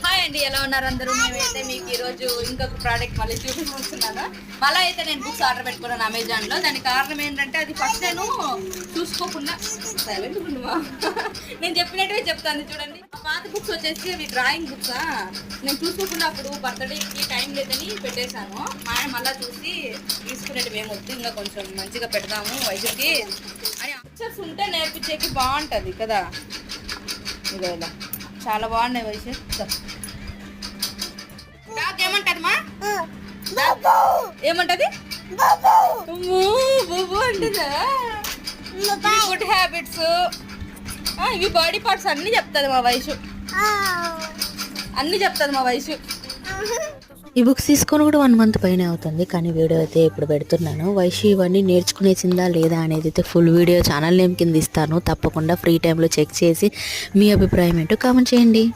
Hi అండి, ఎలా ఉన్నారు అందరూ? మేమైతే మీకు ఈరోజు ఇంకొక ప్రోడక్ట్ మళ్ళీ చూపిస్తున్నాను. మళ్ళీ అయితే నేను బుక్స్ ఆర్డర్ పెట్టుకున్నాను అమెజాన్లో. దానికి కారణం ఏంటంటే అది ఫస్ట్ నేను చూసుకోకుండా సైలెంట్ ఉన్నావా నేను చెప్పినట్టుగా చెప్తాను చూడండి. పాత బుక్స్ వచ్చేసి అవి డ్రాయింగ్ బుక్సా, నేను చూసుకోకుండా అప్పుడు బర్త్డేకి టైం లేదని పెట్టేశాను. మా ఆయన మళ్ళీ చూసి తీసుకునేటివి ఏమొద్దు, ఇంకా కొంచెం మంచిగా పెడదాము వయసుకి అని. అక్షర్స్ ఉంటే నేర్పించేకి బాగుంటుంది కదా. ఇదో ఇలా చాలా బాగున్నాయి వయసు. ఏమంటది మా ఏమంటది బాబు అంటుందా? గుడ్ హ్యాబిట్స్ ఇవి బాడీ పార్ట్స్ అన్ని చెప్తుంది మా వయసు, అన్ని చెప్తుంది మా వయసు. ఈ బుక్స్ తీసుకొని కూడా 1 మంత్ పైన అవుతుంది, కానీ వీడియో అయితే ఇప్పుడు పెడుతున్నాను. వైషు ఇవన్నీ నేర్చుకునేసిందా లేదా అనేది అయితే ఫుల్ వీడియో ఛానల్ నేమ్ కింద ఇస్తాను. తప్పకుండా ఫ్రీ టైంలో చెక్ చేసి మీ అభిప్రాయం ఏంటో కామెంట్ చేయండి.